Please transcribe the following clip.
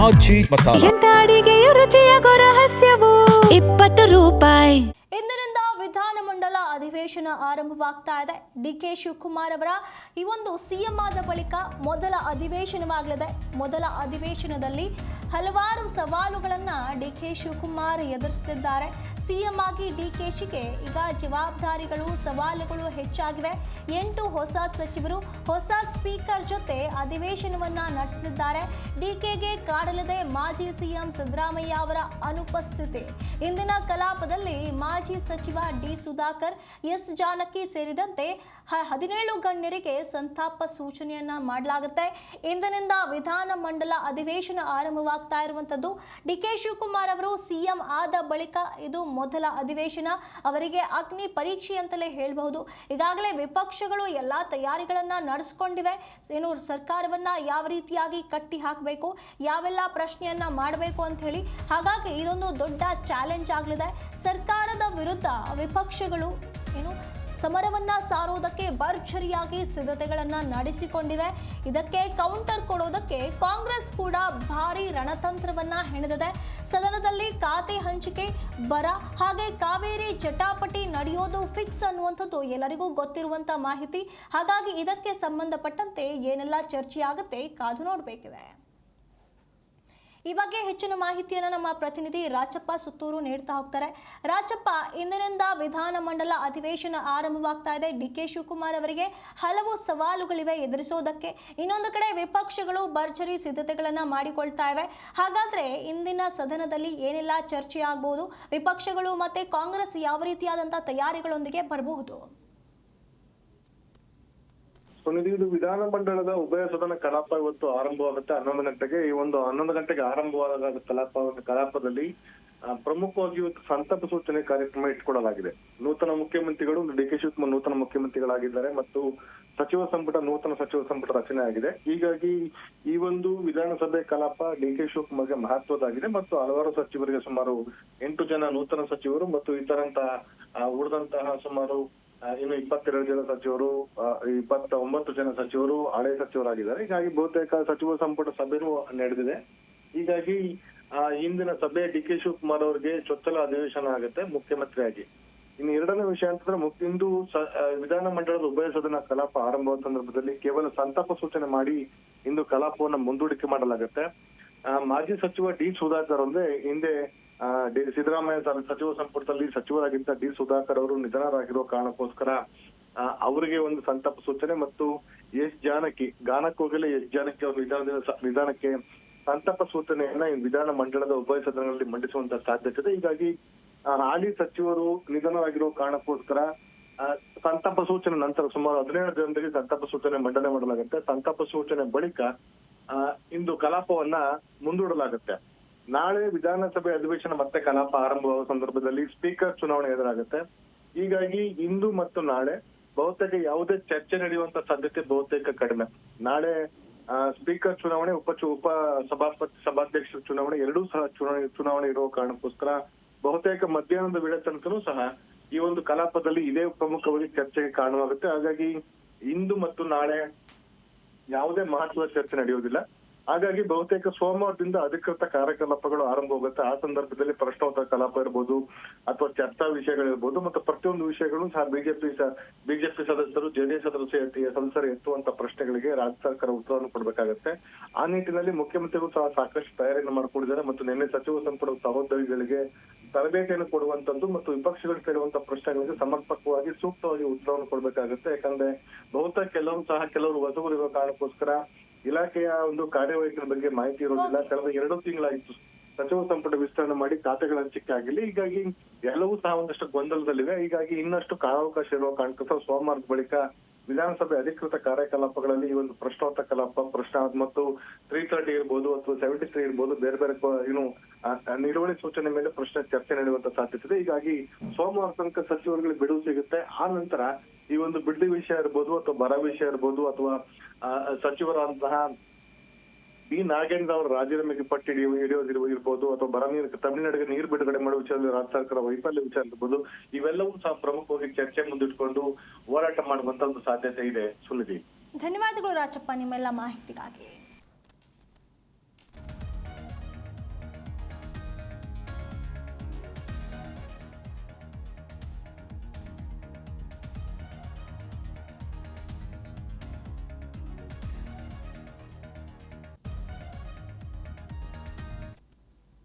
ಮಾಜಿ ಮಸಾಲ. ಎಂತ ಅಡಿಗೆಯ ರುಚಿಯಾಗೋ ರಹಸ್ಯವು 20 ರೂಪಾಯಿ. ಇಂದಿನಿಂದ ವಿಧಾನಮಂಡಲ ಅಧಿವೇಶನ ಆರಂಭವಾಗ್ತಾ ಇದೆ. ಡಿಕೆ ಶಿವಕುಮಾರ್ ಅವರ ಈ ಒಂದು ಸಿಎಂ ಆದ ಬಳಿಕ ಮೊದಲ ಅಧಿವೇಶನವಾಗಲಿದೆ. ಮೊದಲ ಅಧಿವೇಶನದಲ್ಲಿ ಹಲವಾರು ಸವಾಲುಗಳನ್ನ ಡಿಕೆ ಶಿವಕುಮಾರ್ ಎದುರಿಸುತ್ತಿದ್ದಾರೆ. ಸಿಎಂ ಆಗಿ ಡಿಕೆಶಿಗೆ ಈಗ ಜವಾಬ್ದಾರಿಗಳು ಸವಾಲುಗಳು ಹೆಚ್ಚಾಗಿವೆ. 8 ಹೊಸ ಸಚಿವರು, ಹೊಸ ಸ್ಪೀಕರ್ ಜೊತೆ ಅಧಿವೇಶನವನ್ನ ನಡೆಸಲಿದ್ದಾರೆ. ಡಿಕೆಗೆ ಕಾಡಲಿದೆ ಮಾಜಿ ಸಿಎಂ ಸಿದ್ದರಾಮಯ್ಯ ಅವರ ಅನುಪಸ್ಥಿತಿ. ಇಂದಿನ ಕಲಾಪದಲ್ಲಿ ಮಾಜಿ ಸಚಿವ ಡಿ ಸುಧಾಕರ್, ಎಸ್ ಜಾನಕಿ ಸೇರಿದಂತೆ 17 ಗಣ್ಯರಿಗೆ ಸಂತಾಪ ಸೂಚನೆಯನ್ನ ಮಾಡಲಾಗುತ್ತೆ. ಇಂದಿನಿಂದ ವಿಧಾನಮಂಡಲ ಅಧಿವೇಶನ ಆರಂಭವಾಗ್ತಾ ಇರುವಂತದ್ದು. ಡಿಕೆ ಶಿವಕುಮಾರ್ ಅವರು ಸಿಎಂ ಆದ ಬಳಿಕ ಇದು ಮೊದಲ ಅಧಿವೇಶನ. ಅವರಿಗೆ ಅಗ್ನಿ ಪರೀಕ್ಷೆ ಅಂತಲೇ ಹೇಳಬಹುದು. ಈಗಾಗಲೇ ವಿಪಕ್ಷಗಳು ಎಲ್ಲಾ ತಯಾರಿಗಳನ್ನ ನಡೆಸಿಕೊಂಡಿವೆ. ಏನು ಸರ್ಕಾರವನ್ನ ಯಾವ ರೀತಿಯಾಗಿ ಕಟ್ಟಿ ಹಾಕಬೇಕು, ಯಾವೆಲ್ಲ ಪ್ರಶ್ನೆಯನ್ನ ಮಾಡಬೇಕು ಅಂತ ಹೇಳಿ. ಹಾಗಾಗಿ ಇದೊಂದು ದೊಡ್ಡ ಚಾಲೆಂಜ್ ಆಗಲಿದೆ. ಸರ್ಕಾರದ ವಿರುದ್ಧ ವಿಪಕ್ಷಗಳು ಸಮರವನ್ನ ಸಾರುವುದಕ್ಕೆ ಭರ್ಜರಿಯಾಗಿ ಸಿದ್ಧತೆಗಳನ್ನ ನಡೆಸಿಕೊಂಡಿವೆ. ಇದಕ್ಕೆ ಕೌಂಟರ್ ಕೊಡೋದಕ್ಕೆ ಕಾಂಗ್ರೆಸ್ ಕೂಡ ಭಾರಿ ರಣತಂತ್ರವನ್ನ ಹೆಣೆದಿದೆ. ಸದನದಲ್ಲಿ ಖಾತೆ ಹಂಚಿಕೆ, ಬರ ಹಾಗೆ ಕಾವೇರಿ ಜಟಾಪಟಿ ನಡೆಯೋದು ಫಿಕ್ಸ್ ಅನ್ನುವಂಥದ್ದು ಎಲ್ಲರಿಗೂ ಗೊತ್ತಿರುವಂತ ಮಾಹಿತಿ. ಹಾಗಾಗಿ ಇದಕ್ಕೆ ಸಂಬಂಧಪಟ್ಟಂತೆ ಏನೆಲ್ಲ ಚರ್ಚೆಯಾಗುತ್ತೆ ಕಾದು ನೋಡಬೇಕಿದೆ. ಈ ಬಗ್ಗೆ ಹೆಚ್ಚಿನ ಮಾಹಿತಿಯನ್ನು ನಮ್ಮ ಪ್ರತಿನಿಧಿ ರಾಚಪ್ಪ ಸುತ್ತೂರು ನೀಡ್ತಾ ಹೋಗ್ತಾರೆ. ರಾಚಪ್ಪ, ಇಂದಿನಿಂದ ವಿಧಾನಮಂಡಲ ಅಧಿವೇಶನ ಆರಂಭವಾಗ್ತಾ ಇದೆ. ಡಿಕೆ ಶಿವಕುಮಾರ್ ಅವರಿಗೆ ಹಲವು ಸವಾಲುಗಳಿವೆ ಎದುರಿಸೋದಕ್ಕೆ. ಇನ್ನೊಂದು ಕಡೆ ವಿಪಕ್ಷಗಳು ಭರ್ಜರಿ ಸಿದ್ಧತೆಗಳನ್ನ ಮಾಡಿಕೊಳ್ತಾ ಇವೆ. ಹಾಗಾದ್ರೆ ಇಂದಿನ ಸದನದಲ್ಲಿ ಏನೆಲ್ಲ ಚರ್ಚೆ ಆಗಬಹುದು? ವಿಪಕ್ಷಗಳು ಮತ್ತೆ ಕಾಂಗ್ರೆಸ್ ಯಾವ ರೀತಿಯಾದಂತಹ ತಯಾರಿಗಳೊಂದಿಗೆ ಬರಬಹುದು? ಇದು ವಿಧಾನಮಂಡಲದ ಉಭಯ ಸದನ ಕಲಾಪ ಇವತ್ತು ಆರಂಭವಾಗುತ್ತೆ 11 ಗಂಟೆಗೆ. ಈ ಒಂದು 11 ಗಂಟೆಗೆ ಆರಂಭವಾದ ಕಲಾಪದಲ್ಲಿ ಪ್ರಮುಖವಾಗಿ ಇವತ್ತು ಸಂತಾಪ ಸೂಚನೆ ಕಾರ್ಯಕ್ರಮ ಇಟ್ಕೊಳ್ಳಲಾಗಿದೆ. ನೂತನ ಮುಖ್ಯಮಂತ್ರಿಗಳು ಡಿಕೆ ಶಿವಕುಮಾರ್ ನೂತನ ಮುಖ್ಯಮಂತ್ರಿಗಳಾಗಿದ್ದಾರೆ ಮತ್ತು ನೂತನ ಸಚಿವ ಸಂಪುಟ ರಚನೆ ಆಗಿದೆ. ಹೀಗಾಗಿ ಈ ಒಂದು ವಿಧಾನಸಭೆ ಕಲಾಪ ಡಿಕೆ ಶಿವಕುಮಾರ್ಗೆ ಮಹತ್ವದಾಗಿದೆ ಮತ್ತು ಹಲವಾರು ಸಚಿವರಿಗೆ ಸುಮಾರು 8 ಜನ ನೂತನ ಸಚಿವರು ಮತ್ತು ಉಳಿದಂತಹ ಸುಮಾರು ಇನ್ನು 22 ಜನ ಸಚಿವರು, 29 ಜನ ಸಚಿವರು ಹಳೆ ಸಚಿವರಾಗಿದ್ದಾರೆ. ಹೀಗಾಗಿ ಬಹುತೇಕ ಸಚಿವ ಸಂಪುಟ ಸಭೆನೂ ನಡೆದಿದೆ. ಹೀಗಾಗಿ ಇಂದಿನ ಸಭೆ ಡಿಕೆ ಶಿವಕುಮಾರ್ ಅವರಿಗೆ ಚೊಚ್ಚಲ ಅಧಿವೇಶನ ಆಗುತ್ತೆ ಮುಖ್ಯಮಂತ್ರಿಯಾಗಿ. ಇನ್ನು ಎರಡನೇ ವಿಷಯ ಅಂತಂದ್ರೆ ಇಂದು ವಿಧಾನಮಂಡಲದ ಉಭಯ ಸದನ ಕಲಾಪ ಆರಂಭವಾದ ಸಂದರ್ಭದಲ್ಲಿ ಕೇವಲ ಸಂತಾಪ ಸೂಚನೆ ಮಾಡಿ ಇಂದು ಕಲಾಪವನ್ನ ಮುಂದೂಡಿಕೆ ಮಾಡಲಾಗುತ್ತೆ. ಮಾಜಿ ಸಚಿವ ಡಿ ಸುಧಾಕರ್ ಅಂದ್ರೆ ಹಿಂದೆ ಸಿದ್ದರಾಮಯ್ಯ ಸಚಿವ ಸಂಪುಟದಲ್ಲಿ ಸಚಿವರಾಗಿದ್ದ ಡಿ ಸುಧಾಕರ್ ಅವರು ನಿಧನರಾಗಿರೋ ಕಾರಣಕ್ಕೋಸ್ಕರ ಅವರಿಗೆ ಒಂದು ಸಂತಾಪ ಸೂಚನೆ ಮತ್ತು ಎಸ್ ಜಾನಕಿ ಗಾನಕ್ಕೋಗಲೇ ಎಸ್ ಜಾನಕಿ ಅವರ ನಿಧಾನಕ್ಕೆ ಸಂತಾಪ ಸೂಚನೆಯನ್ನ ವಿಧಾನ ಮಂಡಲದ ಉಭಯ ಸದನಗಳಲ್ಲಿ ಮಂಡಿಸುವಂತ ಸಾಧ್ಯತೆ ಇದೆ. ಹೀಗಾಗಿ ಹಾಲಿ ಸಚಿವರು ನಿಧನರಾಗಿರೋ ಕಾರಣಕ್ಕೋಸ್ಕರ ಸಂತಾಪ ಸೂಚನೆ ನಂತರ ಸುಮಾರು 17 ಜನರಿಗೆ ಸಂತಾಪ ಸೂಚನೆ ಮಂಡನೆ ಮಾಡಲಾಗುತ್ತೆ. ಸಂತಾಪ ಸೂಚನೆ ಬಳಿಕ ಇಂದು ಕಲಾಪವನ್ನ ಮುಂದೂಡಲಾಗುತ್ತೆ. ನಾಳೆ ವಿಧಾನಸಭೆ ಅಧಿವೇಶನ ಮತ್ತೆ ಕಲಾಪ ಆರಂಭವಾಗುವ ಸಂದರ್ಭದಲ್ಲಿ ಸ್ಪೀಕರ್ ಚುನಾವಣೆ ಎದುರಾಗುತ್ತೆ. ಹೀಗಾಗಿ ಇಂದು ಮತ್ತು ನಾಳೆ ಬಹುತೇಕ ಯಾವುದೇ ಚರ್ಚೆ ನಡೆಯುವಂತ ಸಾಧ್ಯತೆ ಬಹುತೇಕ ಕಡಿಮೆ. ನಾಳೆ ಸ್ಪೀಕರ್ ಚುನಾವಣೆ, ಉಪ ಸಭಾಧ್ಯಕ್ಷರ ಚುನಾವಣೆ ಎರಡೂ ಸಹ ಚುನಾವಣೆ ಇರುವ ಕಾರಣಕ್ಕೋಸ್ಕರ ಬಹುತೇಕ ಮಧ್ಯಾಹ್ನದ ವೇಳೆ ತನಕನೂ ಸಹ ಈ ಒಂದು ಕಲಾಪದಲ್ಲಿ ಇದೇ ಪ್ರಮುಖವಾಗಿ ಚರ್ಚೆಗೆ ಕಾರಣವಾಗುತ್ತೆ. ಹಾಗಾಗಿ ಇಂದು ಮತ್ತು ನಾಳೆ ಯಾವುದೇ ಮಹತ್ವದ ಚರ್ಚೆ ನಡೆಯುವುದಿಲ್ಲ. ಹಾಗಾಗಿ ಬಹುತೇಕ ಸೋಮವಾರದಿಂದ ಅಧಿಕೃತ ಕಾರ್ಯಕಲಾಪಗಳು ಆರಂಭವಾಗುತ್ತೆ. ಆ ಸಂದರ್ಭದಲ್ಲಿ ಪ್ರಶ್ನೋತ್ತರ ಕಲಾಪ ಇರ್ಬೋದು ಅಥವಾ ಚರ್ಚಾ ವಿಷಯಗಳಿರ್ಬೋದು ಮತ್ತು ಪ್ರತಿಯೊಂದು ವಿಷಯಗಳು ಸಹ ಬಿಜೆಪಿ ಸದಸ್ಯರು, ಜೆಡಿಎಸ್ ಸದಸ್ಯರು ಎತ್ತುವಂತ ಪ್ರಶ್ನೆಗಳಿಗೆ ರಾಜ್ಯ ಸರ್ಕಾರ ಉತ್ತರವನ್ನು ಕೊಡಬೇಕಾಗುತ್ತೆ. ಆ ನಿಟ್ಟಿನಲ್ಲಿ ಮುಖ್ಯಮಂತ್ರಿಗಳು ಸಹ ಸಾಕಷ್ಟು ತಯಾರಿಯನ್ನು ಮಾಡಿಕೊಂಡಿದ್ದಾರೆ ಮತ್ತು ನಿನ್ನೆ ಸಚಿವ ಸಂಪುಟ ಸಹೋದ್ಯೋಗಿಗಳಿಗೆ ತರಬೇತಿಯನ್ನು ಕೊಡುವಂತದ್ದು ಮತ್ತು ವಿಪಕ್ಷಗಳು ಕೇಳುವಂತ ಪ್ರಶ್ನೆಗಳಿಗೆ ಸಮರ್ಪಕವಾಗಿ ಸೂಕ್ತವಾಗಿ ಉತ್ತರವನ್ನು ಕೊಡಬೇಕಾಗುತ್ತೆ. ಯಾಕಂದ್ರೆ ಬಹುತೇಕ ಕೆಲವರು ಹೊಸಬರು ಇರೋ ಕಾರಣಕ್ಕೋಸ್ಕರ ಇಲಾಖೆಯ ಒಂದು ಕಾರ್ಯವೈಖರಿ ಬಗ್ಗೆ ಮಾಹಿತಿ ಇರೋದಿಲ್ಲ. ಕಳೆದ 2 ತಿಂಗಳಾಯಿತು ಸಚಿವ ಸಂಪುಟ ವಿಸ್ತರಣೆ ಮಾಡಿ ಖಾತೆಗಳ ಹಂಚಿಕೆ ಆಗಿಲ್ಲ. ಹೀಗಾಗಿ ಎಲ್ಲವೂ ಸಹ ಒಂದಷ್ಟು ಗೊಂದಲದಲ್ಲಿವೆ. ಹೀಗಾಗಿ ಇನ್ನಷ್ಟು ಕಾಲಾವಕಾಶ ಇರುವ ಕಾರಣಕ್ಕೋಸ್ಕರ ಸೋಮವಾರದ ಬಳಿಕ ವಿಧಾನಸಭೆ ಅಧಿಕೃತ ಕಾರ್ಯಕಲಾಪಗಳಲ್ಲಿ ಈ ಒಂದು ಪ್ರಶ್ನೋತ್ತರ ಕಲಾಪ ಮತ್ತು 330 ಇರ್ಬೋದು ಅಥವಾ 73 ಇರ್ಬೋದು ಬೇರೆ ನಿಲುವಳಿ ಸೂಚನೆ ಮೇಲೆ ಚರ್ಚೆ ನಡೆಯುವಂತ ಸಾಧ್ಯತೆ ಇದೆ. ಹೀಗಾಗಿ ಸೋಮವಾರ ತನಕ ಸಚಿವರುಗಳಿಗೆ ಬಿಡುವು ಸಿಗುತ್ತೆ. ಆ ನಂತರ ಈ ಒಂದು ಬಿಡ್ಡಿ ವಿಷಯ ಇರ್ಬೋದು ಅಥವಾ ಬರ ವಿಷಯ ಇರ್ಬೋದು ಅಥವಾ ಸಚಿವರಾದಂತಹ ಬಿ ನಾಗೇಂದ್ರ ಅವರ ರಾಜೀನಾಮೆಗೆ ಪಟ್ಟಿ ಹಿಡಿಯೋದಿರ್ಬೋದು ಅಥವಾ ಬರ ನೀರು ತಮಿಳುನಾಡಿಗೆ ನೀರು ಬಿಡುಗಡೆ ಮಾಡುವ ವಿಚಾರದಲ್ಲಿ ರಾಜ್ಯ ಸರ್ಕಾರ ವೈಫಲ್ಯ ವಿಚಾರ ಇರ್ಬೋದು, ಇವೆಲ್ಲವೂ ಸಹ ಪ್ರಮುಖವಾಗಿ ಚರ್ಚೆ ಮುಂದಿಟ್ಕೊಂಡು ಹೋರಾಟ ಮಾಡುವಂತ ಒಂದು ಸಾಧ್ಯತೆ ಇದೆ. ಸುನಿಧಿ, ಧನ್ಯವಾದಗಳು ರಾಚಪ್ಪ ನಿಮ್ಮೆಲ್ಲ ಮಾಹಿತಿಗಾಗಿ.